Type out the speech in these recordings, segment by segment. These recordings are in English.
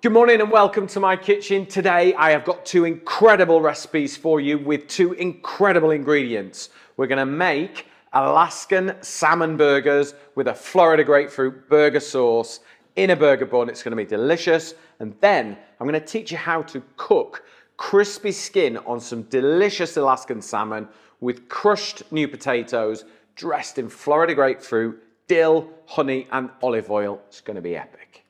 Good morning and welcome to my kitchen. Today I have got two incredible recipes for you with two incredible ingredients. We're going to make Alaskan salmon burgers with a Florida grapefruit burger sauce in a burger bun. It's going to be delicious. And then I'm going to teach you how to cook crispy skin on some delicious Alaskan salmon with crushed new potatoes dressed in Florida grapefruit, dill, honey and olive oil. It's going to be epic.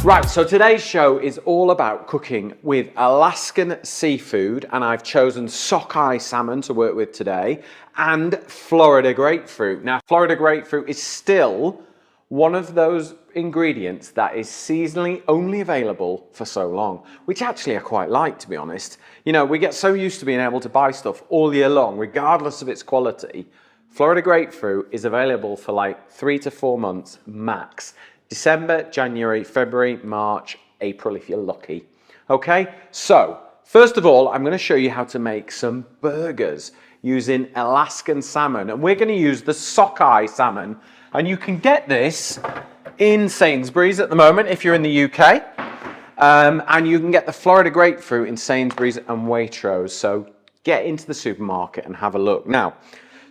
Right, so today's show is all about cooking with Alaskan seafood, and I've chosen sockeye salmon to work with today and Florida grapefruit. Now, Florida grapefruit is still one of those ingredients that is seasonally only available for so long, which actually I quite like, to be honest. You know, we get so used to being able to buy stuff all year long, regardless of its quality. Florida grapefruit is available for like 3 to 4 months max. December, January, February, March, April if you're lucky. Okay, so first of all, I'm going to show you how to make some burgers using Alaskan salmon. And we're going to use the sockeye salmon. And you can get this in Sainsbury's at the moment if you're in the UK. And you can get the Florida grapefruit in Sainsbury's and Waitrose. So get into the supermarket and have a look. Now,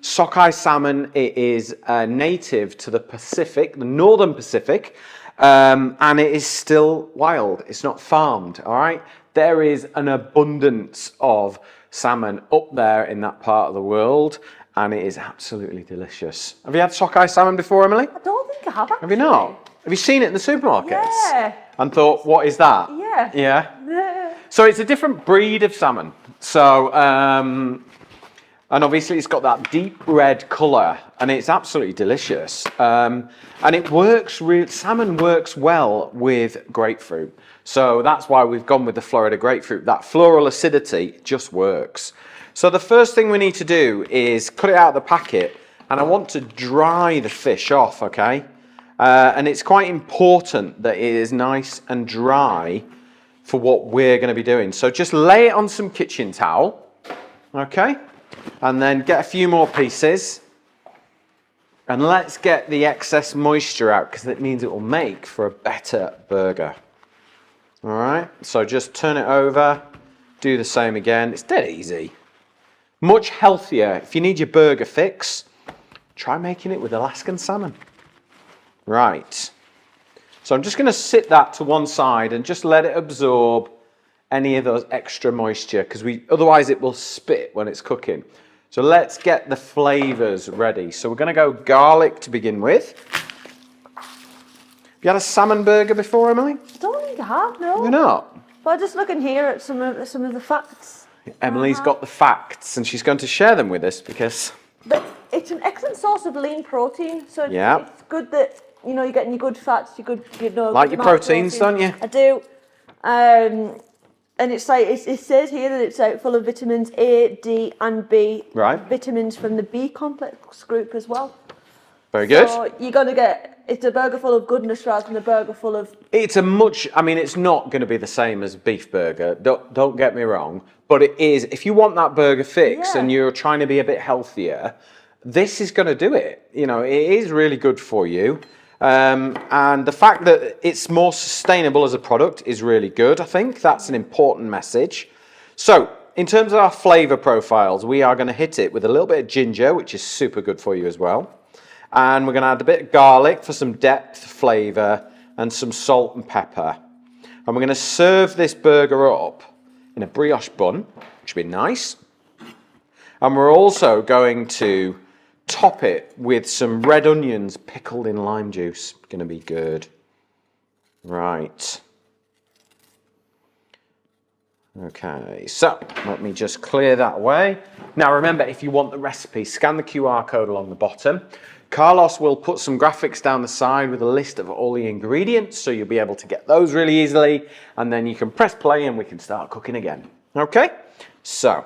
sockeye salmon, it is native to the Pacific, the northern Pacific, and it is still wild. It's not farmed, all right? There is an abundance of salmon up there in that part of the world, and it is absolutely delicious. Have you had sockeye salmon before, Emily? I don't think I have, actually. Have you not? Have you seen it in the supermarkets? Yeah. And thought, what is that? Yeah. Yeah? So it's a different breed of salmon. So, and obviously it's got that deep red colour and it's absolutely delicious. And it works, salmon works well with grapefruit. So that's why we've gone with the Florida grapefruit. That floral acidity just works. So the first thing we need to do is cut it out of the packet, and I want to dry the fish off, okay? And it's quite important that it is nice and dry for what we're going to be doing. So just lay it on some kitchen towel, okay? And then get a few more pieces, and let's get the excess moisture out because it means it will make for a better burger. All right, so just turn it over, do the same again. It's dead easy. Much healthier. If you need your burger fix, try making it with Alaskan salmon. Right, so I'm just going to sit that to one side and just let it absorb any of those extra moisture, because otherwise it will spit when it's cooking. So let's get the flavors ready. So we're going to go garlic to begin with. Have you had a salmon burger before, Emily? I don't think I have, no. You're not? But just looking here at some of the facts. Emily's got the facts and she's going to share them with us because... But it's an excellent source of lean protein, so yeah, it's good that, you know, you're getting your good fats, your good, you know... Like your proteins, don't you? I do. And it's like, it says here that it's full of vitamins A, D and B. Right. Vitamins from the B complex group as well. Very good. So you're going to get, it's a burger full of goodness rather than a burger full of... It's it's not going to be the same as a beef burger, don't get me wrong, but it is, if you want that burger fix and you're trying to be a bit healthier, this is going to do it. You know, it is really good for you. And the fact that it's more sustainable as a product is really good, I think. That's an important message. So, in terms of our flavour profiles, we are going to hit it with a little bit of ginger, which is super good for you as well. And we're going to add a bit of garlic for some depth, flavour, and some salt and pepper. And we're going to serve this burger up in a brioche bun, which would be nice. And we're also going to top it with some red onions pickled in lime juice. Going to be good. Right. Okay, so let me just clear that away. Now remember, if you want the recipe, scan the QR code along the bottom. Carlos will put some graphics down the side with a list of all the ingredients, so you'll be able to get those really easily, and then you can press play and we can start cooking again. Okay, so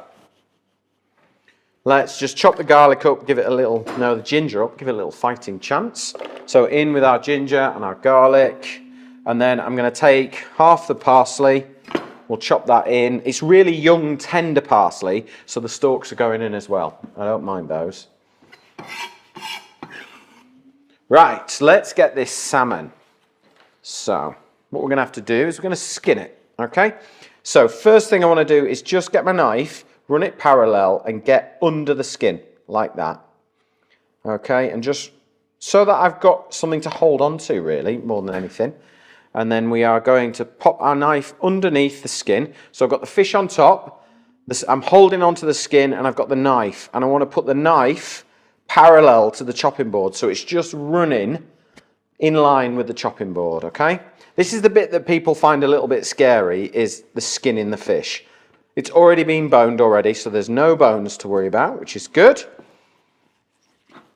Let's just chop the garlic up, give it a little, no, the ginger up, give it a little fighting chance. So in with our ginger and our garlic. And then I'm going to take half the parsley. We'll chop that in. It's really young, tender parsley, so the stalks are going in as well. I don't mind those. Right, let's get this salmon. So what we're going to have to do is we're going to skin it, okay? So first thing I want to do is just get my knife, run it parallel and get under the skin like that. Okay, and just so that I've got something to hold on to really, more than anything. And then we are going to pop our knife underneath the skin. So I've got the fish on top, I'm holding onto the skin and I've got the knife. And I want to put the knife parallel to the chopping board. So it's just running in line with the chopping board, okay? This is the bit that people find a little bit scary, is the skin in the fish. It's already been boned already, so there's no bones to worry about, which is good.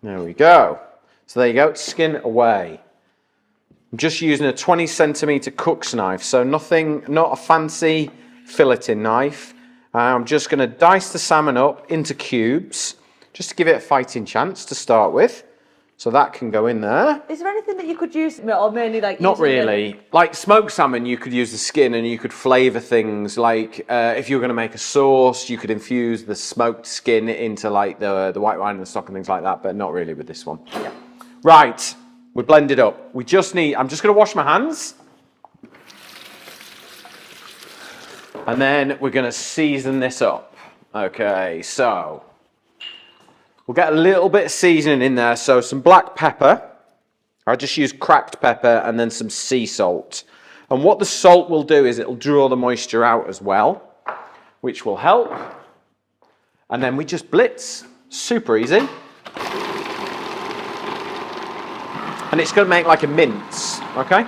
There we go. So there you go, skin away. I'm just using a 20 centimeter cook's knife, so nothing, not a fancy filleting knife. I'm just going to dice the salmon up into cubes, just to give it a fighting chance to start with. So that can go in there. Is there anything that you could use, or mainly like... Not really. Like smoked salmon, you could use the skin and you could flavour things. Like if you were going to make a sauce, you could infuse the smoked skin into like the white wine and the stock and things like that, but not really with this one. Yeah. Right, we blend it up. We just need, I'm just going to wash my hands. And then we're going to season this up. Okay, so... we'll get a little bit of seasoning in there. So some black pepper. I just use cracked pepper and then some sea salt. And what the salt will do is it'll draw the moisture out as well, which will help. And then we just blitz. Super easy. And it's going to make like a mince, okay?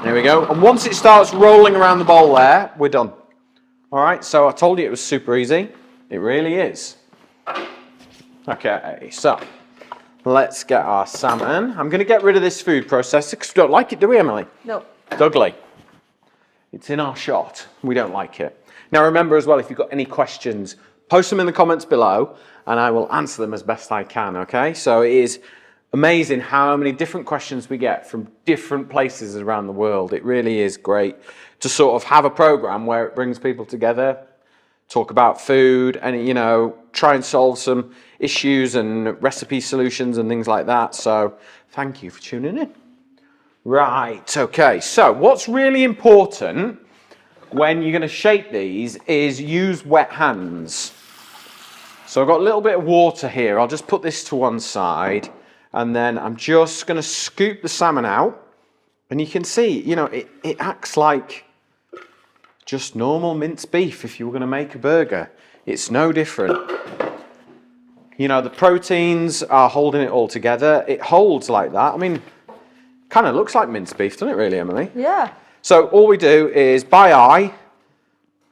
There we go. And once it starts rolling around the bowl there, we're done. All right, so I told you it was super easy. It really is. Okay, so let's get our salmon. I'm going to get rid of this food processor because we don't like it, do we, Emily? No. It's ugly. It's in our shot. We don't like it. Now remember as well, if you've got any questions, post them in the comments below and I will answer them as best I can, okay? So it is amazing how many different questions we get from different places around the world. It really is great to sort of have a program where it brings people together, talk about food and, you know, try and solve some issues and recipe solutions and things like that. So thank you for tuning in. Right, okay, so what's really important when you're going to shape these is use wet hands. So I've got a little bit of water here. I'll just put this to one side and then I'm just going to scoop the salmon out. And you can see, you know, it acts like just normal minced beef if you were going to make a burger. It's no different. You know, the proteins are holding it all together. It holds like that. I mean, kind of looks like minced beef, doesn't it really, Emily? Yeah. So all we do is, by eye,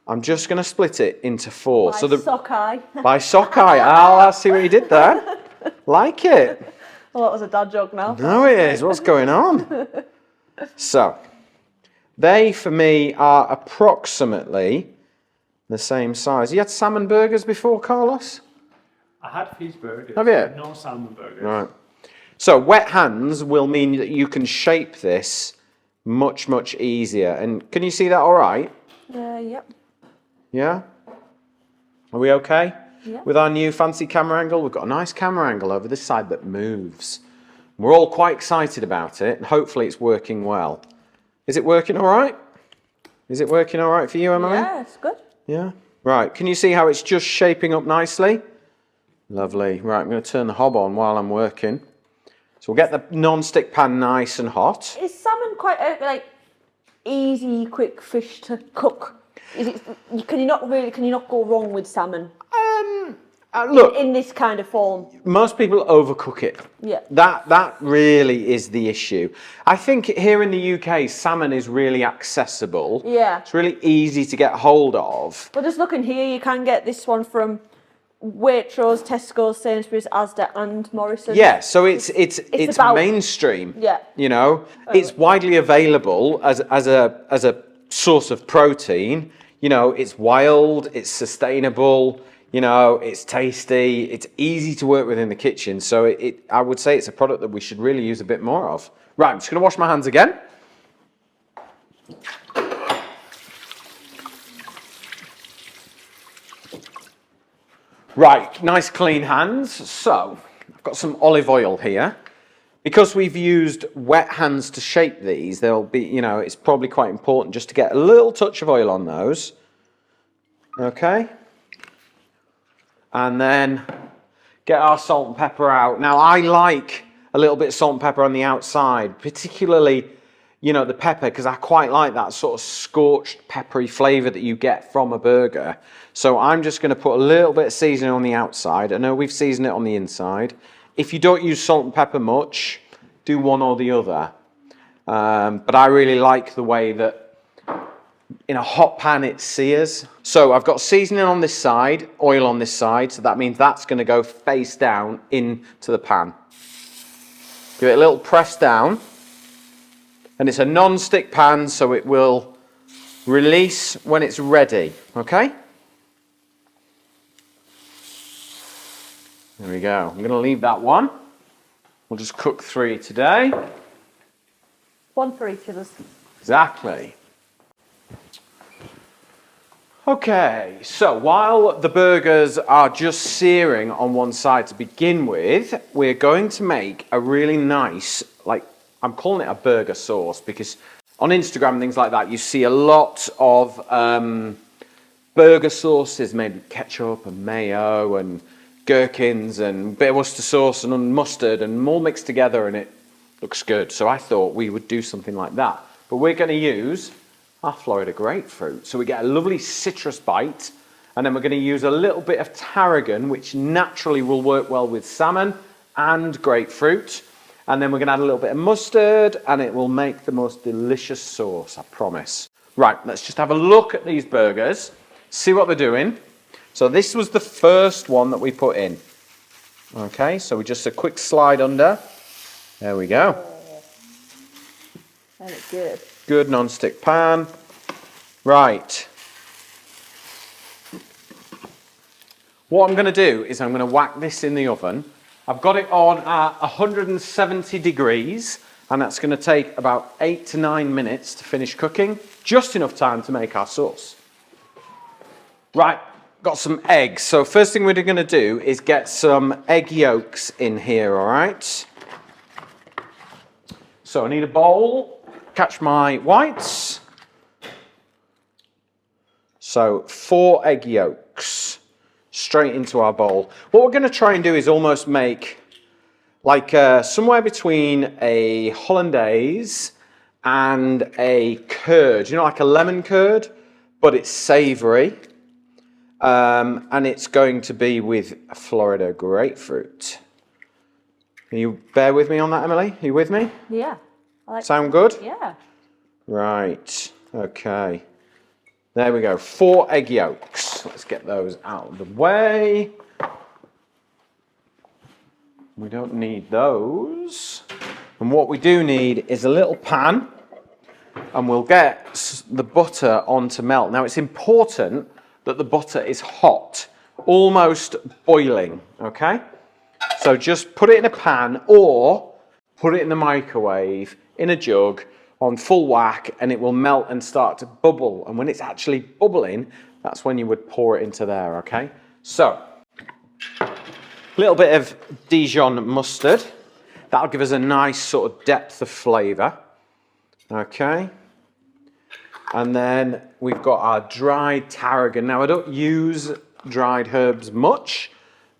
I'm just going to split it into four. By so the sockeye. By sockeye. Oh, I see what you did there. Like it. Well, that was a dad joke now. No, it is. What's going on? So, they, for me, are approximately the same size. You had salmon burgers before, Carlos? I had fish burgers. Have you? No salmon burgers. Right. So, wet hands will mean that you can shape this much, much easier. And can you see that all right? Yep. Yeah? Are we okay? Yeah. With our new fancy camera angle? We've got a nice camera angle over this side that moves. We're all quite excited about it, and hopefully it's working well. Is it working all right? Is it working all right for you, Emily? Yeah, it's good. Yeah? Right, can you see how it's just shaping up nicely? Lovely. Right, I'm going to turn the hob on while I'm working. So we'll get the non-stick pan nice and hot. Is salmon quite a easy, quick fish to cook? Is it? Can you not go wrong with salmon? Look, in this kind of form. most people overcook it. Yeah. That really is the issue. I think here in the UK, salmon is really accessible. Yeah. It's really easy to get hold of. Well, just looking here, you can get this one from Waitrose, Tesco's, Sainsbury's, Asda, and Morrison's. Yeah, so it's about mainstream. Yeah. You know, it's widely available as a source of protein. You know, it's wild, it's sustainable, you know, it's tasty, it's easy to work with in the kitchen. So I would say it's a product that we should really use a bit more of. Right, I'm just going to wash my hands again. Right, nice clean hands. So, I've got some olive oil here. Because we've used wet hands to shape these, there'll be, you know, it's probably quite important just to get a little touch of oil on those. Okay. And then get our salt and pepper out. Now, I like a little bit of salt and pepper on the outside, particularly, you know, the pepper, because I quite like that sort of scorched, peppery flavour that you get from a burger. So I'm just going to put a little bit of seasoning on the outside. I know we've seasoned it on the inside. If you don't use salt and pepper much, do one or the other. But I really like the way that in a hot pan it sears. So I've got seasoning on this side, oil on this side, so that means that's going to go face down into the pan. Give it a little press down. And it's a non-stick pan, so it will release when it's ready, okay? There we go. I'm going to leave that one. We'll just cook 3 today. 1 for each of us. Exactly. Okay, so while the burgers are just searing on one side to begin with, we're going to make a really nice, like, I'm calling it a burger sauce because on Instagram and things like that, you see a lot of burger sauces made with ketchup and mayo and gherkins and a bit of Worcester sauce and mustard and all mixed together, and it looks good. So I thought we would do something like that. But we're going to use our Florida grapefruit. So we get a lovely citrus bite, and then we're going to use a little bit of tarragon, which naturally will work well with salmon and grapefruit. And then we're going to add a little bit of mustard, and it will make the most delicious sauce, I promise. Right, let's just have a look at these burgers, see what they're doing. So this was the first one that we put in. Okay, so we just a quick slide under. There we go. That looks good. Good non-stick pan. Right. What I'm going to do is I'm going to whack this in the oven. I've got it on at 170 degrees, and that's going to take about 8 to 9 minutes to finish cooking. Just enough time to make our sauce. Right. Got some eggs. So first thing we're going to do is get some egg yolks in here, all right? So I need a bowl, catch my whites. So 4 egg yolks straight into our bowl. What we're going to try and do is almost make like somewhere between a hollandaise and a curd, you know, like a lemon curd, but it's savoury. And it's going to be with Florida grapefruit. Can you bear with me on that, Emily? Are you with me? Yeah. I like Sound good? Yeah. Right. Okay. There we go. 4 egg yolks. Let's get those out of the way. We don't need those. And what we do need is a little pan, and we'll get the butter on to melt. Now, it's important that the butter is hot, almost boiling, okay? So just put it in a pan or put it in the microwave in a jug on full whack, and it will melt and start to bubble. And when it's actually bubbling, that's when you would pour it into there, okay? So, a little bit of Dijon mustard. That'll give us a nice sort of depth of flavour, okay? And then we've got our dried tarragon. Now, I don't use dried herbs much,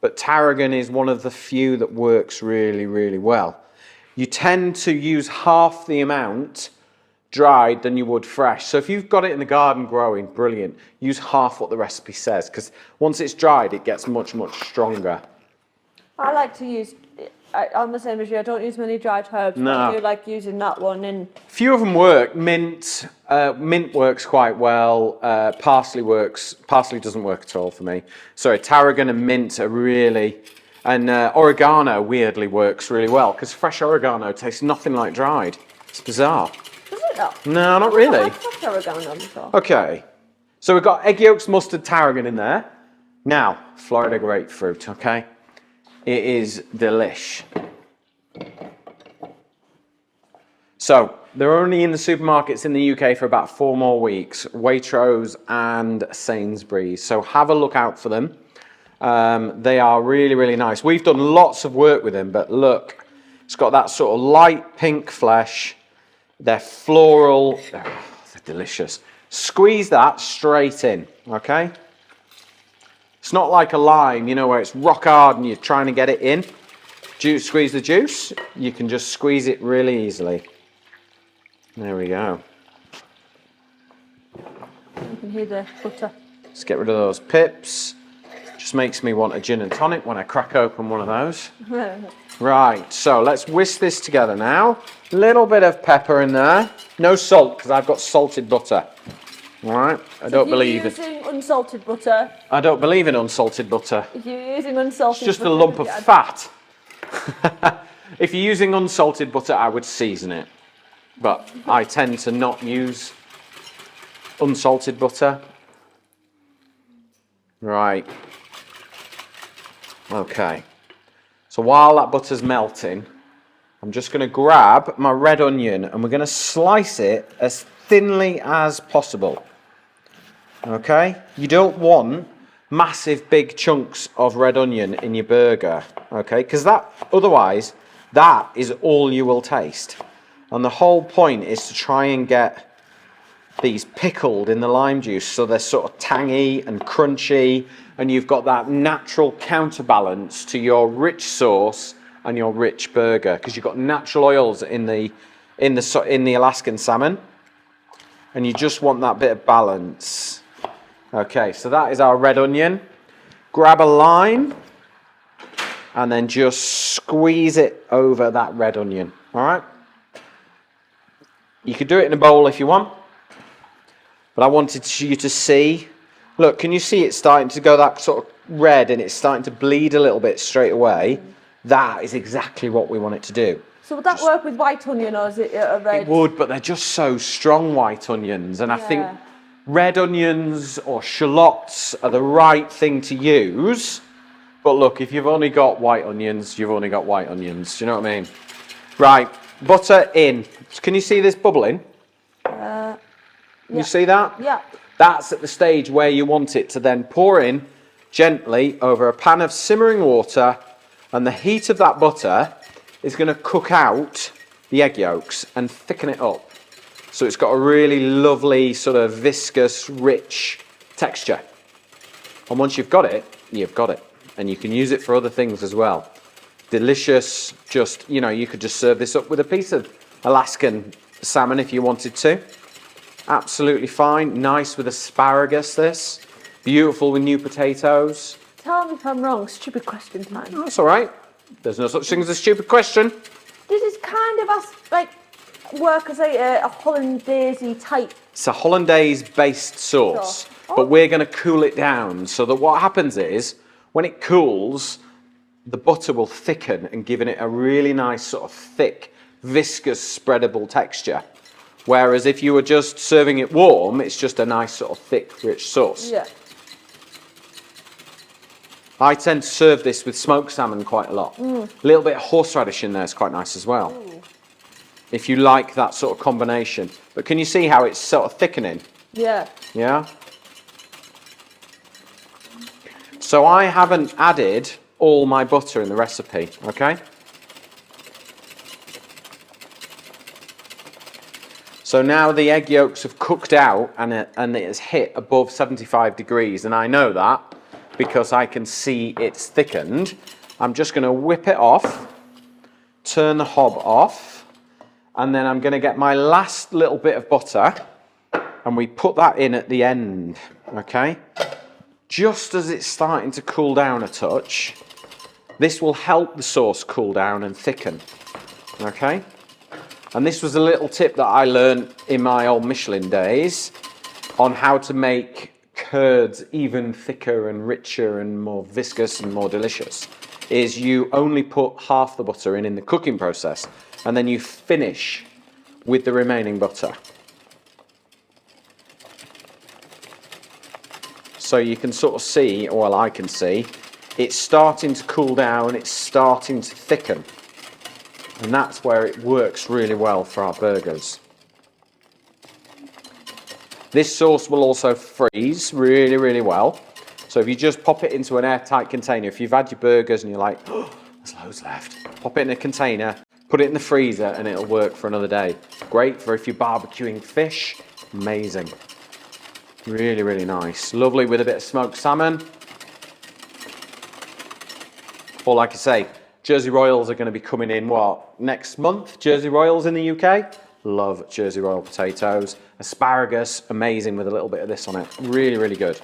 but tarragon is one of the few that works really, really well. You tend to use half the amount dried than you would fresh. So if you've got it in the garden growing, brilliant. Use half what the recipe says, because once it's dried, it gets much, much stronger. I like to use, I'm the same as you, I don't use many dried herbs, but I do like using that one. And few of them work. Mint works quite well. Parsley works. Parsley doesn't work at all for me. Sorry, tarragon and mint are really, and oregano weirdly works really well, because fresh oregano tastes nothing like dried. It's bizarre. does it not? No, not really. I've had oregano before. Okay, So we've got egg yolks, mustard, tarragon in there. Now, Florida grapefruit, okay? It is delish. So, they're only in the supermarkets in the UK for about 4 more weeks. Waitrose and Sainsbury's. So have a look out for them. They are really, really nice. We've done lots of work with them, but look, it's got that sort of light pink flesh. They're floral. They're delicious. Squeeze that straight in, okay? It's not like a lime, you know, where it's rock hard and you're trying to get it in. Squeeze the juice. You can just squeeze it really easily. There we go. You can hear the butter. Let's get rid of those pips. Just makes me want a gin and tonic when I crack open one of those. Right, so let's whisk this together now. Little bit of pepper in there. No salt, because I've got salted butter. All right, I don't believe it. If you're using unsalted butter. I don't believe in unsalted butter. If you're using unsalted It's just butter, a lump of fat. If you're using unsalted butter, I would season it. But I tend to not use unsalted butter. Right. Okay. So while that butter's melting, I'm just going to grab my red onion and we're going to slice it as thinly as possible. Okay? You don't want massive big chunks of red onion in your burger. Okay? Because otherwise, that is all you will taste. And the whole point is to try and get these pickled in the lime juice so they're sort of tangy and crunchy, and you've got that natural counterbalance to your rich sauce and your rich burger, because you've got natural oils in the Alaskan salmon, and you just want that bit of balance. Okay, so that is our red onion. Grab a lime and then just squeeze it over that red onion. All right. You could do it in a bowl if you want, but I wanted you to see. Look, can you see it starting to go that sort of red and it's starting to bleed a little bit straight away? That is exactly what we want it to do. So would that work with white onion, or is it a red? It would, but they're just so strong, white onions. And I think red onions or shallots are the right thing to use. But look, if you've only got white onions, you've only got white onions. Do you know what I mean? Right, butter in. Can you see this bubbling? Can you see that? Yeah. That's at the stage where you want it to then pour in gently over a pan of simmering water, and the heat of that butter is going to cook out the egg yolks and thicken it up. So it's got a really lovely sort of viscous, rich texture. And once you've got it, you've got it. And you can use it for other things as well. Delicious, just, you know, you could just serve this up with a piece of Alaskan salmon if you wanted to. Absolutely fine. Nice with asparagus, this. Beautiful with new potatoes. Tell me if I'm wrong. Stupid question time. Oh, that's all right. There's no such thing as a stupid question. This is kind of work as a hollandaise type. It's a hollandaise-based sauce, but we're going to cool it down so that what happens is, when it cools, the butter will thicken and giving it a really nice sort of thick, viscous, spreadable texture. Whereas if you were just serving it warm, it's just a nice sort of thick, rich sauce. Yeah. I tend to serve this with smoked salmon quite a lot. A little bit of horseradish in there is quite nice as well. If you like that sort of combination. But can you see how it's sort of thickening? Yeah. Yeah? So I haven't added all my butter in the recipe, okay? So now the egg yolks have cooked out and it has hit above 75 degrees, and I know that because I can see it's thickened. I'm just going to whip it off, turn the hob off, and then I'm going to get my last little bit of butter and we put that in at the end, okay? Just as it's starting to cool down a touch. This will help the sauce cool down and thicken, okay? And this was a little tip that I learned in my old Michelin days on how to make curds even thicker and richer and more viscous and more delicious, is you only put half the butter in the cooking process and then you finish with the remaining butter. So you can sort of see, or well, I can see, it's starting to cool down, it's starting to thicken. And that's where it works really well for our burgers. This sauce will also freeze really, really well. So if you just pop it into an airtight container, if you've had your burgers and you're like, oh, there's loads left, pop it in a container, put it in the freezer, and it'll work for another day. Great for if you're barbecuing fish. Amazing. Really, really nice. Lovely with a bit of smoked salmon. Or like I say, Jersey Royals are going to be coming in, what, next month? Jersey Royals in the UK? Love Jersey Royal potatoes. Asparagus, amazing with a little bit of this on it. Really, really good.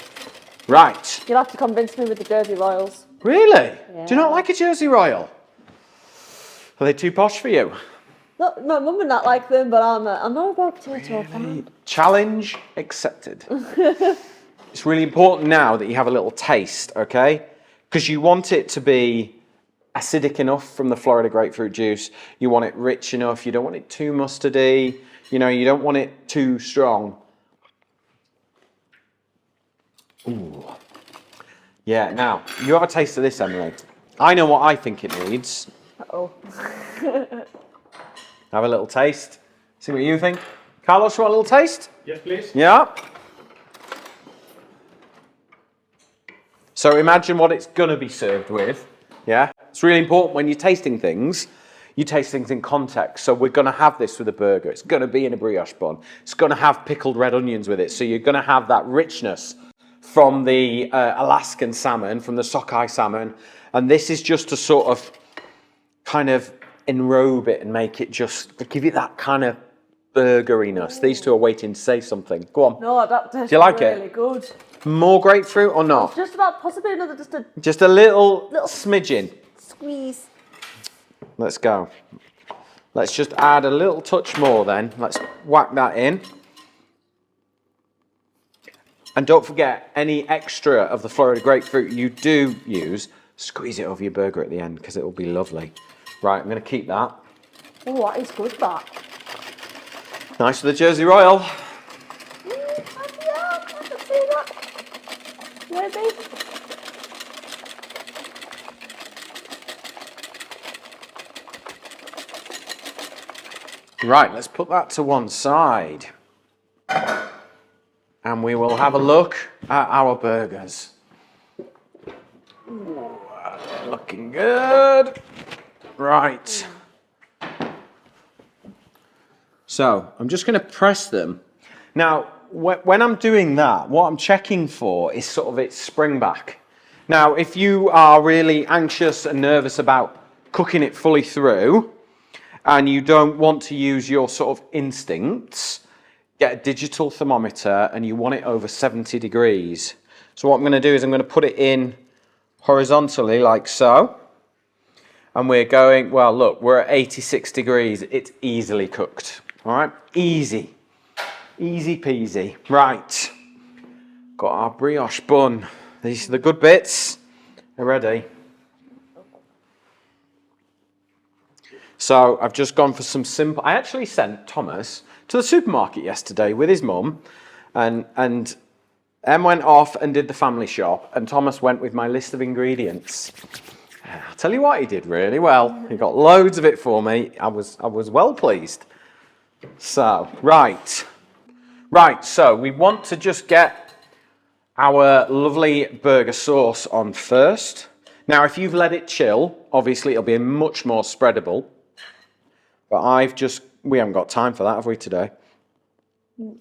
Right. You'll have to convince me with the Jersey Royals. Really? Yeah. Do you not like a Jersey Royal? Are they too posh for you? No, my mum would not like them, but I'm not about potato fan. Challenge accepted. It's really important now that you have a little taste, okay? Because you want it to be acidic enough from the Florida grapefruit juice. You want it rich enough. You don't want it too mustardy. You know, you don't want it too strong. Ooh. Yeah, now, you have a taste of this, Emily. I know what I think it needs. Uh-oh. Have a little taste. See what you think. Carlos, you want a little taste? Yes, please. Yeah. So imagine what it's going to be served with. Yeah. It's really important when you're tasting things, you taste things in context. So we're going to have this with a burger. It's going to be in a brioche bun. It's going to have pickled red onions with it. So you're going to have that richness from the Alaskan salmon, from the sockeye salmon. And this is just to sort of kind of enrobe it and make it just, give it that kind of burgeriness. These two are waiting to say something. Go on. No, that tastes Do you like really it? good. More grapefruit or not? Just about possibly another, Just a little smidgen. squeeze. Let's go. Let's just add a little touch more then. Let's whack that in. And don't forget, any extra of the Florida grapefruit you do use, squeeze it over your burger at the end because it will be lovely. Right, I'm going to keep that. Oh, that is good, that. Nice for the Jersey Royal. Yeah, I can see that. Maybe. Right, let's put that to one side. And we will have a look at our burgers. Ooh, looking good. Right. So I'm just going to press them. Now, when I'm doing that, what I'm checking for is sort of its spring back. Now, if you are really anxious and nervous about cooking it fully through, and you don't want to use your sort of instincts, get a digital thermometer and you want it over 70 degrees. So what I'm going to do is I'm going to put it in horizontally like so. And we're going, well, look, we're at 86 degrees. It's easily cooked. All right, easy. Easy peasy. Right, got our brioche bun. These are the good bits. They're ready. So I've just gone for some simple. I actually sent Thomas to the supermarket yesterday with his mum, and Em went off and did the family shop, and Thomas went with my list of ingredients. I'll tell you what, he did really well. He got loads of it for me. I was well pleased. So right. So we want to just get our lovely burger sauce on first. Now, if you've let it chill, obviously it'll be much more spreadable. But we haven't got time for that, have we, today?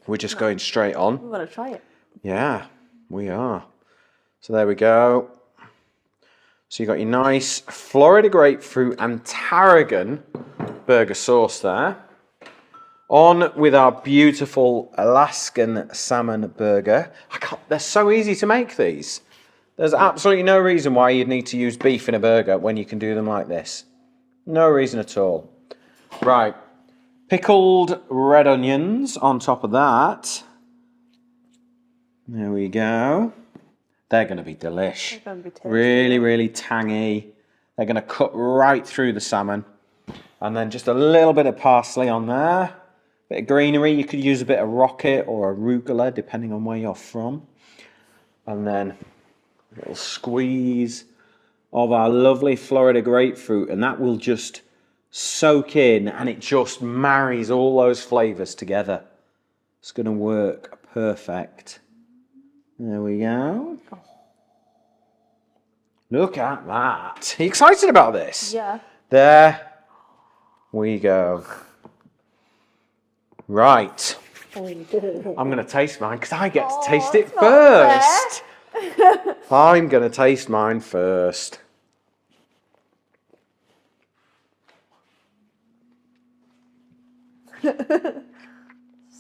We're just going straight on. We want to try it. Yeah, we are. So there we go. So you've got your nice Florida grapefruit and tarragon burger sauce there. On with our beautiful Alaskan salmon burger. They're so easy to make, these. There's absolutely no reason why you'd need to use beef in a burger when you can do them like this. No reason at all. Right, pickled red onions on top of that. There we go. They're going to be delish. They're going to be tasty. Really, really tangy. They're going to cut right through the salmon. And then just a little bit of parsley on there. Bit of greenery. You could use a bit of rocket or arugula, depending on where you're from. And then a little squeeze of our lovely Florida grapefruit, and that will just soak in, and it just marries all those flavors together. It's going to work perfect. There we go. Look at that. Are you excited about this? Yeah. There we go. Right. I'm going to taste mine because I get to taste it it's not first. I'm going to taste mine first.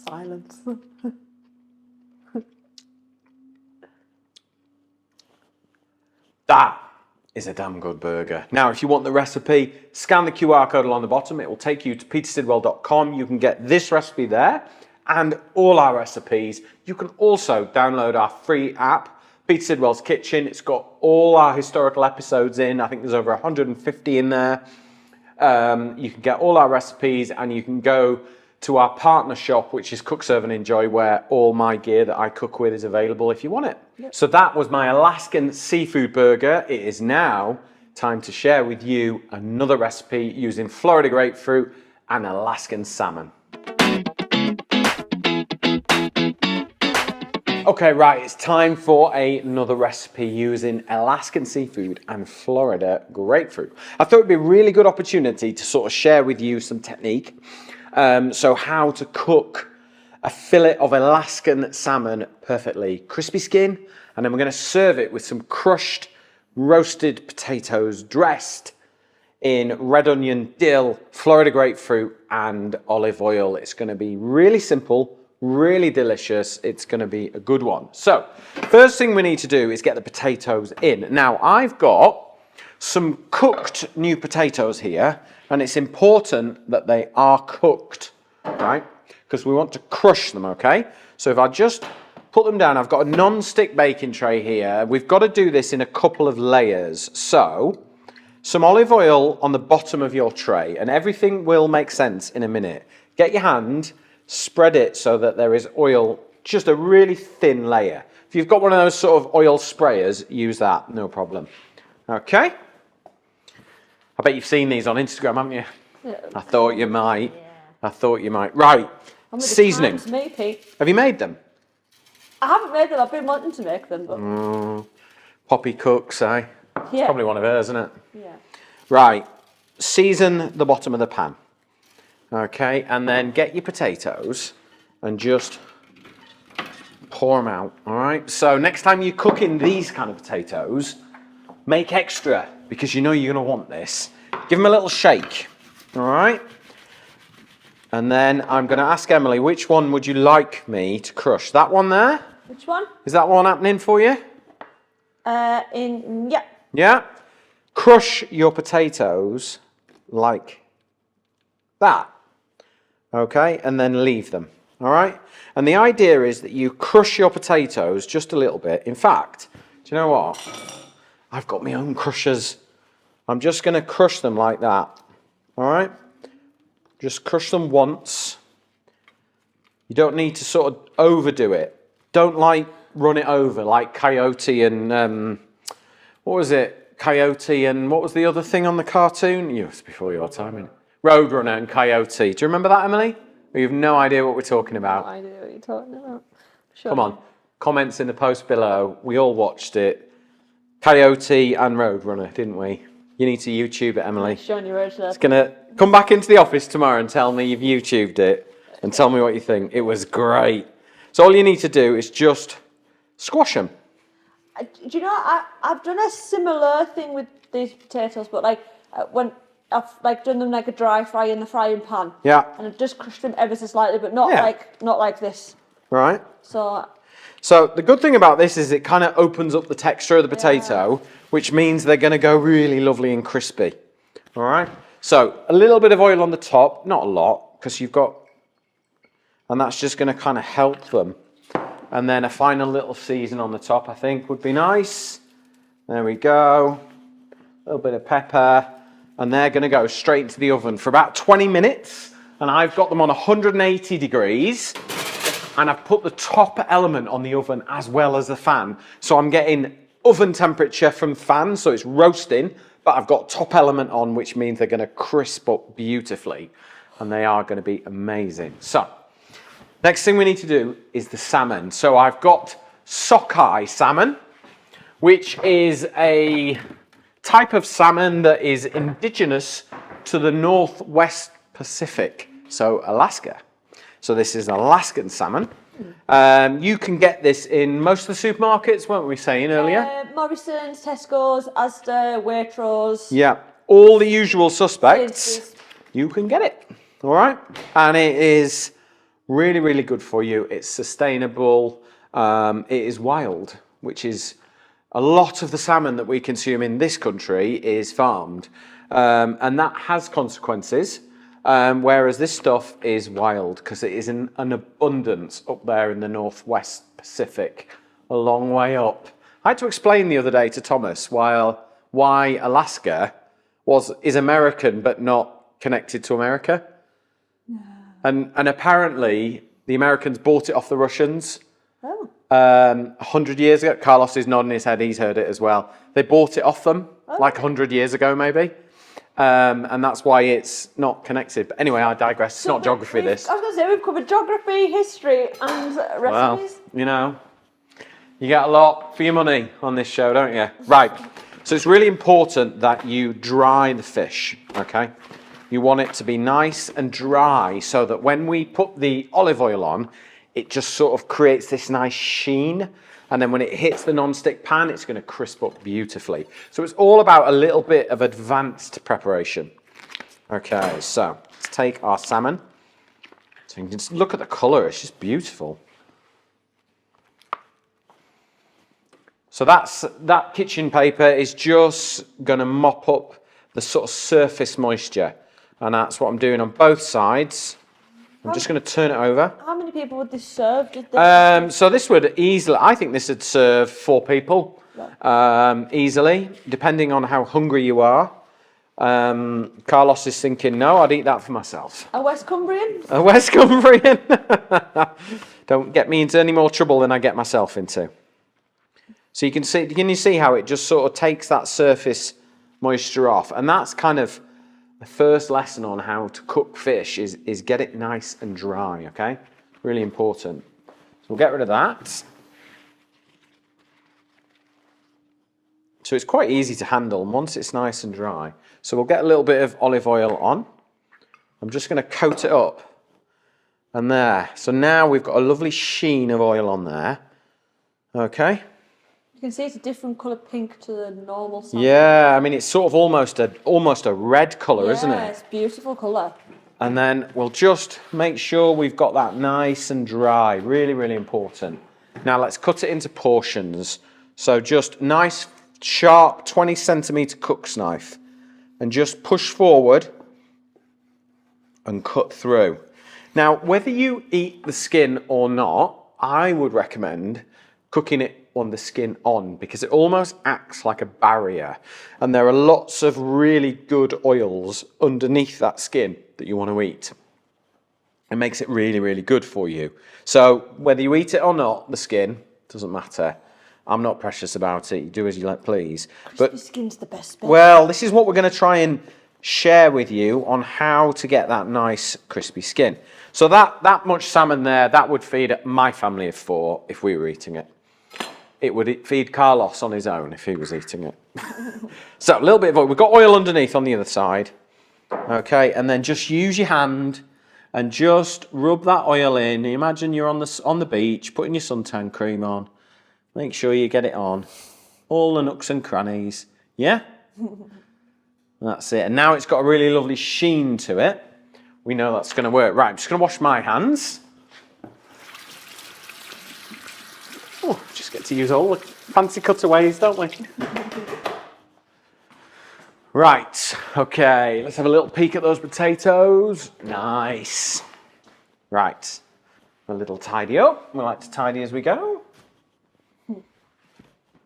Silence. That is a damn good burger. Now, if you want the recipe, scan the QR code along the bottom. It will take you to petersidwell.com. You can get this recipe there and all our recipes. You can also download our free app, Peter Sidwell's Kitchen. It's got all our historical episodes in. I think there's over 150 in there. You can get all our recipes, and you can go to our partner shop, which is Cook, Serve and Enjoy, where all my gear that I cook with is available if you want it. Yep. So that was my Alaskan seafood burger. It is now time to share with you another recipe using Florida grapefruit and Alaskan salmon. Okay, right, it's time for another recipe using Alaskan seafood and Florida grapefruit. I thought it'd be a really good opportunity to sort of share with you some technique. So how to cook a fillet of Alaskan salmon perfectly. Crispy skin, and then we're going to serve it with some crushed roasted potatoes dressed in red onion, dill, Florida grapefruit and olive oil. It's going to be really simple, really delicious. It's going to be a good one. So first thing we need to do is get the potatoes in. Now I've got some cooked new potatoes here, and it's important that they are cooked, right? Because we want to crush them, okay? So if I just put them down, I've got a non-stick baking tray here. We've got to do this in a couple of layers. So some olive oil on the bottom of your tray, and everything will make sense in a minute. Get your hand, spread it so that there is oil, just a really thin layer. If you've got one of those sort of oil sprayers, use that, no problem. Okay? I bet you've seen these on Instagram, haven't you? Yeah. I thought you might. Yeah. I thought you might. Right, seasoning. Me, Pete. Have you made them? I haven't made them. I've been wanting to make them, but Poppy cooks, eh? yeah. It's probably one of hers, isn't it? Yeah. Right, season the bottom of the pan. Okay, and then get your potatoes and just pour them out, all right? So next time you're cooking these kind of potatoes, make extra, because you know you're going to want this. Give them a little shake, all right? And then I'm going to ask Emily, which one would you like me to crush? That one there? Which one? Is that one happening for you? Yeah. Yeah? Crush your potatoes like that, okay? And then leave them, all right? And the idea is that you crush your potatoes just a little bit. In fact, do you know what? I've got my own crushers. I'm just going to crush them like that, all right? Just crush them once. You don't need to sort of overdo it. Don't like run it over like Coyote and, what was it? Coyote and what was the other thing on the cartoon? It's before your time, isn't it? Roadrunner and Coyote. Do you remember that, Emily? Or you have no idea what we're talking about? No idea what you're talking about. Sure. Come on. Comments in the post below. We all watched it. Coyote and Roadrunner, didn't we? You need to YouTube it, Emily. Showing your age there. It's gonna come back into the office tomorrow and tell me you've YouTubed it and tell me what you think. It was great. So all you need to do is just squash them. Do you know, I've done a similar thing with these potatoes, but like when I've like done them like a dry fry in the frying pan. Yeah. And I've just crushed them ever so slightly, but not like this. Right. So the good thing about this is it kind of opens up the texture of the potato, which means they're going to go really lovely and crispy. All right. So a little bit of oil on the top, not a lot, because you've got, and that's just going to kind of help them. And then a final little season on the top, I think, would be nice. There we go. A little bit of pepper. And they're going to go straight into the oven for about 20 minutes. And I've got them on 180 degrees. and I've put the top element on the oven as well as the fan. So I'm getting oven temperature from fan, so it's roasting, but I've got top element on, which means they're going to crisp up beautifully, and they are going to be amazing. So next thing we need to do is the salmon. So I've got sockeye salmon, which is a type of salmon that is indigenous to the Northwest Pacific, so Alaska. So this is Alaskan salmon. You can get this in most of the supermarkets, weren't we saying earlier? Morrison's, Tesco's, Asda, Waitrose. Yeah, all the usual suspects. It's- You can get it, all right? And it is really, really good for you. It's sustainable. It is wild, which is a lot of the salmon that we consume in this country is farmed. And that has consequences. Whereas this stuff is wild because it is in an abundance up there in the Northwest Pacific, a long way up. I had to explain the other day to Thomas why Alaska is American but not connected to America. And apparently the Americans bought it off the Russians. Oh. 100 years ago. Carlos is nodding his head, he's heard it as well. They bought it off them like 100 years ago maybe. And that's why it's not connected. But anyway, I digress. It's not geography, this. I was going to say, we've covered geography, history and recipes. Well, you know, you get a lot for your money on this show, don't you? Right. So it's really important that you dry the fish, okay? You want it to be nice and dry so that when we put the olive oil on, it just sort of creates this nice sheen. And then when it hits the non-stick pan, it's going to crisp up beautifully. So it's all about a little bit of advanced preparation. Okay, so let's take our salmon. So you can just look at the colour, it's just beautiful. So that kitchen paper is just going to mop up the sort of surface moisture. And that's what I'm doing on both sides. I'm just going to turn it over. How many people would this serve? So this would easily, I think this would serve 4 people easily, depending on how hungry you are. Carlos is thinking, no, I'd eat that for myself. A West Cumbrian? A West Cumbrian. Don't get me into any more trouble than I get myself into. So you can see how it just sort of takes that surface moisture off, and that's kind of the first lesson on how to cook fish is get it nice and dry, okay? Really important. So we'll get rid of that. So it's quite easy to handle once it's nice and dry. So we'll get a little bit of olive oil on. I'm just going to coat it up. And there. So now we've got a lovely sheen of oil on there. Okay? You can see it's a different colour pink to the normal salmon. Yeah, I mean, it's sort of almost a red colour, isn't it? Yeah, it's a beautiful colour. And then we'll just make sure we've got that nice and dry. Really, really important. Now let's cut it into portions. So just nice, sharp 20 centimetre cook's knife. And just push forward and cut through. Now, whether you eat the skin or not, I would recommend cooking it on the skin on, because it almost acts like a barrier, and there are lots of really good oils underneath that skin that you want to eat. It makes it really, really good for you. So whether you eat it or not, the skin doesn't matter. I'm not precious about it. You do as you like, please. Crispy skin's the best bit. Well, this is what we're going to try and share with you on how to get that nice crispy skin. So that much salmon there, that would feed my family of 4 if we were eating it. It would feed Carlos on his own if he was eating it. So a little bit of oil. We've got oil underneath on the other side. Okay, and then just use your hand and just rub that oil in. Imagine you're on the beach, putting your suntan cream on. Make sure you get it on. All the nooks and crannies. Yeah? That's it. And now it's got a really lovely sheen to it. We know that's going to work. Right, I'm just going to wash my hands. Oh, just get to use all the fancy cutaways, don't we? Right, okay, let's have a little peek at those potatoes. Nice. Right, a little tidy up. We like to tidy as we go.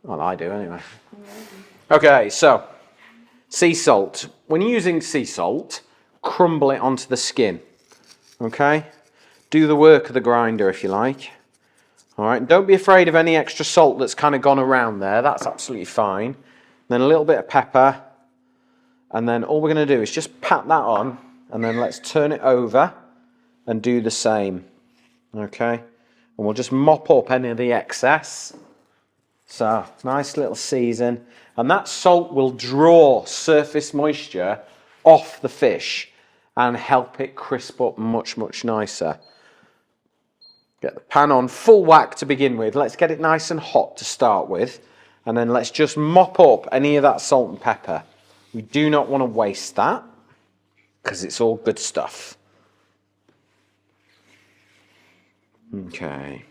Well, I do anyway. Okay, so sea salt. When you're using sea salt, crumble it onto the skin. Okay? do the work of the grinder if you like. All right, don't be afraid of any extra salt that's kind of gone around there. That's absolutely fine. Then a little bit of pepper. And then all we're going to do is just pat that on, and then let's turn it over and do the same. Okay, and we'll just mop up any of the excess. So, nice little season. And that salt will draw surface moisture off the fish and help it crisp up much, much nicer. Get the pan on full whack to begin with. Let's get it nice and hot to start with. And then let's just mop up any of that salt and pepper. We do not want to waste that because it's all good stuff. Okay.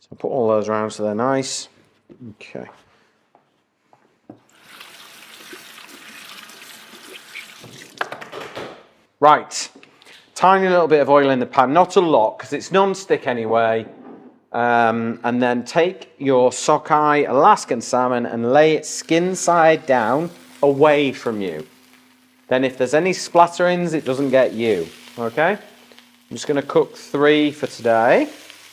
So put all those around so they're nice. Okay. Right. Tiny little bit of oil in the pan, not a lot because it's non-stick anyway. And then take your sockeye Alaskan salmon and lay it skin side down away from you. Then if there's any splatterings, it doesn't get you. Okay? I'm just going to cook 3 for today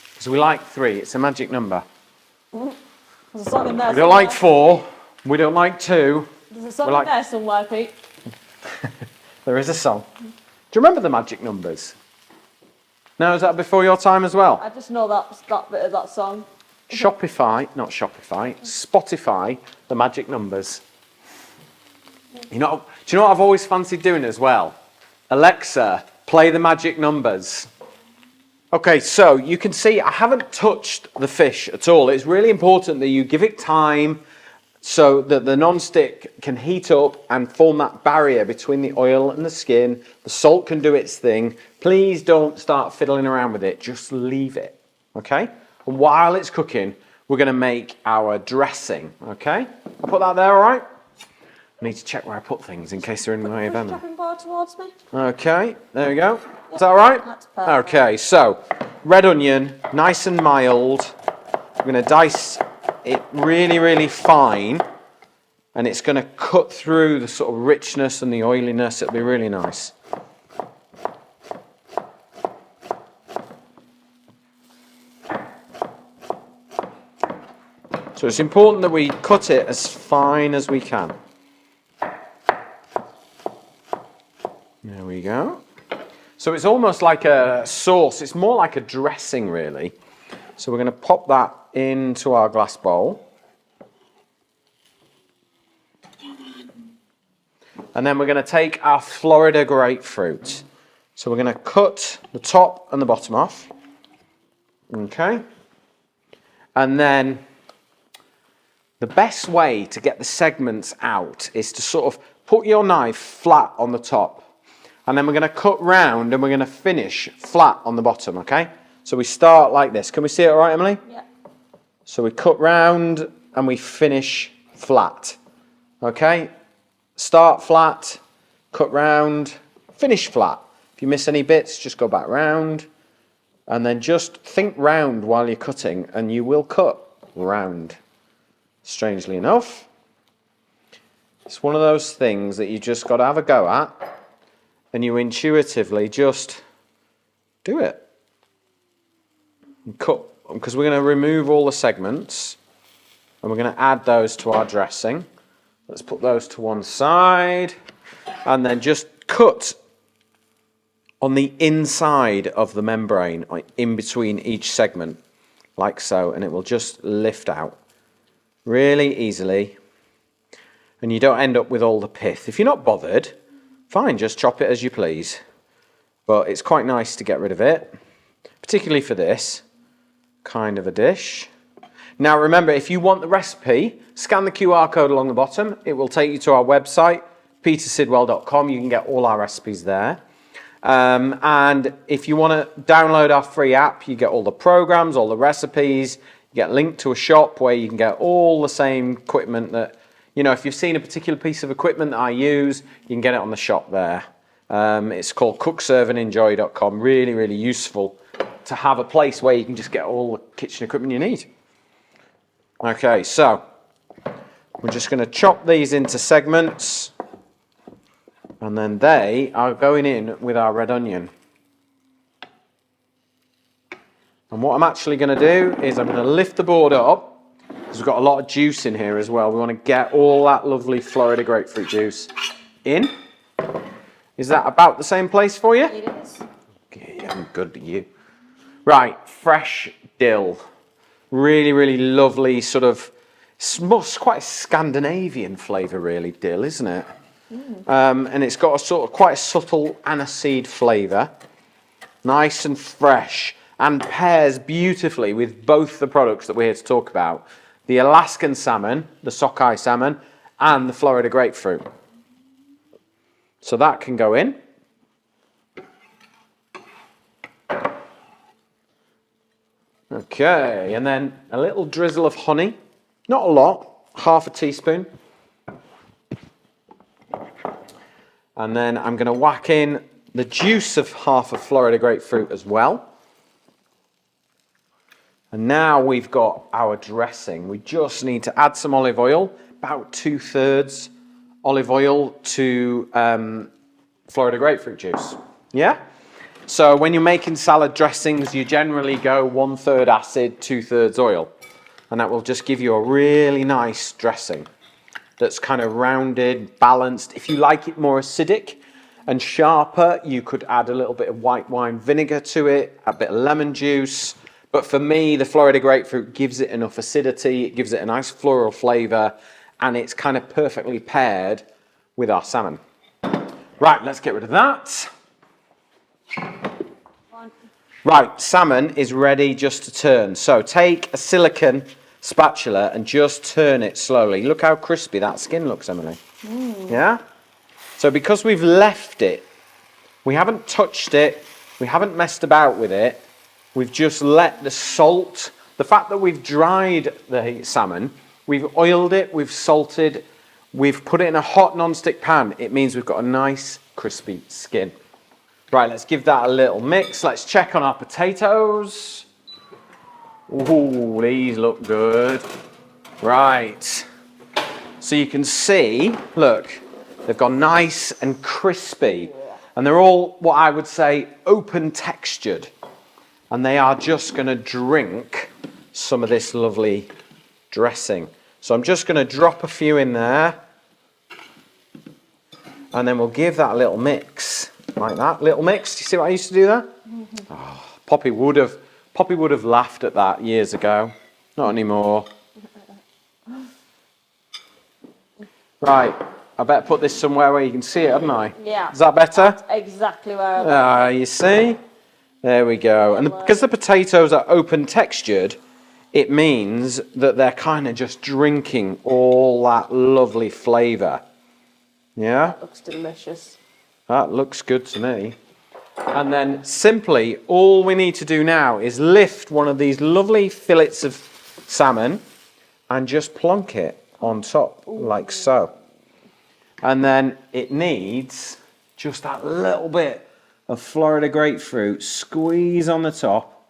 because we like 3. It's a magic number. There's a song in there. We don't like 4. We don't like 2. There's a song in there somewhere, Pete. There is a song. Do you remember the magic numbers? No, is that before your time as well? I just know that bit of that song. Spotify, the magic numbers. You know, do you know what I've always fancied doing as well? Alexa, play the magic numbers. Okay, so you can see I haven't touched the fish at all. It's really important that you give it time so that the non-stick can heat up and form that barrier between the oil and the skin. The salt can do its thing. Please don't start fiddling around with it. Just leave it, okay? And while it's cooking, we're going to make our dressing, okay? I'll put that there, all right? I need to check where I put things in case they're in the way of Emma. Push the chopping board towards me. Okay, there we go. Is that all right? That's perfect. Okay, so red onion, nice and mild. I'm going to dice it really, really fine, and it's going to cut through the sort of richness and the oiliness. It'll be really nice. So it's important that we cut it as fine as we can. There we go. So it's almost like a sauce. It's more like a dressing, really. So we're going to pop that into our glass bowl. And then we're going to take our Florida grapefruit. So we're going to cut the top and the bottom off. Okay. And then the best way to get the segments out is to sort of put your knife flat on the top. And then we're going to cut round and we're going to finish flat on the bottom, okay? So we start like this. Can we see it all right, Emily? Yeah. So we cut round and we finish flat, okay? Start flat, cut round, finish flat. If you miss any bits, just go back round. And then just think round while you're cutting and you will cut round. Strangely enough, it's one of those things that you just got to have a go at and you intuitively just do it. And cut, because we're going to remove all the segments and we're going to add those to our dressing. Let's put those to one side and then just cut on the inside of the membrane, in between each segment, like so, and it will just lift out really easily, and you don't end up with all the pith. If you're not bothered, fine, just chop it as you please, but it's quite nice to get rid of it, particularly for this kind of a dish. Now remember, if you want the recipe, scan the QR code along the bottom. It will take you to our website, petersidwell.com. You can get all our recipes there. And if you want to download our free app, you get all the programs, all the recipes. You get linked to a shop where you can get all the same equipment that, you know, if you've seen a particular piece of equipment that I use, you can get it on the shop there. It's called cookserveandenjoy.com. Really, really useful to have a place where you can just get all the kitchen equipment you need. Okay, so we're just going to chop these into segments. And then they are going in with our red onion. And what I'm actually going to do is I'm going to lift the board up, because we've got a lot of juice in here as well. We want to get all that lovely Florida grapefruit juice in. Is that about the same place for you? It is. Okay, I'm good at you. Right, fresh dill. Really, really lovely sort of, it's quite a Scandinavian flavour really, dill, isn't it? And it's got a sort of quite a subtle aniseed flavour. Nice and fresh, and pairs beautifully with both the products that we're here to talk about. The Alaskan salmon, the sockeye salmon, and the Florida grapefruit. So that can go in. Okay, and then a little drizzle of honey. Not a lot, half a teaspoon. And then I'm going to whack in the juice of half a Florida grapefruit as well. And now we've got our dressing. We just need to add some olive oil, about 2/3 olive oil to Florida grapefruit juice. Yeah? So when you're making salad dressings, you generally go 1/3 acid, 2/3 oil. And that will just give you a really nice dressing that's kind of rounded, balanced. If you like it more acidic and sharper, you could add a little bit of white wine vinegar to it, a bit of lemon juice. But for me, the Florida grapefruit gives it enough acidity, it gives it a nice floral flavour, and it's kind of perfectly paired with our salmon. Right, let's get rid of that. Right, salmon is ready just to turn. So take a silicone spatula and just turn it slowly. Look how crispy that skin looks, Emily. Yeah? So because we've left it, we haven't touched it, we haven't messed about with it, we've just let the salt, the fact that we've dried the salmon, we've oiled it, we've salted, we've put it in a hot non-stick pan, it means we've got a nice crispy skin. Right, let's give that a little mix. Let's check on our potatoes. Ooh, these look good. Right. So you can see, look, they've gone nice and crispy. And they're all what I would say open textured. And they are just going to drink some of this lovely dressing. So I'm just going to drop a few in there. And then we'll give that a little mix. Like that, little mix. Do you see what I used to do there? Oh, Poppy would have laughed at that years ago. Not anymore. Right, I better put this somewhere where you can see it, haven't I? Yeah. Is that better? That's exactly where I want You see? There we go. And because the potatoes are open textured, it means that they're kind of just drinking all that lovely flavour. Yeah? That looks delicious. That looks good to me. And then simply, all we need to do now is lift one of these lovely fillets of salmon and just plonk it on top, like so. And then it needs just that little bit of Florida grapefruit, squeeze on the top,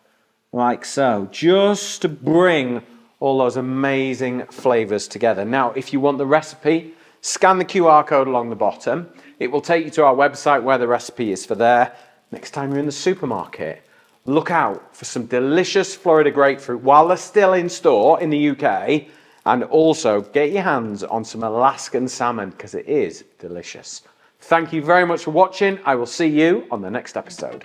like so, just to bring all those amazing flavours together. Now, if you want the recipe, scan the QR code along the bottom. It will take you to our website where the recipe is for there. Next time you're in the supermarket, look out for some delicious Florida grapefruit while they're still in store in the UK. And also get your hands on some Alaskan salmon because it is delicious. Thank you very much for watching. I will see you on the next episode.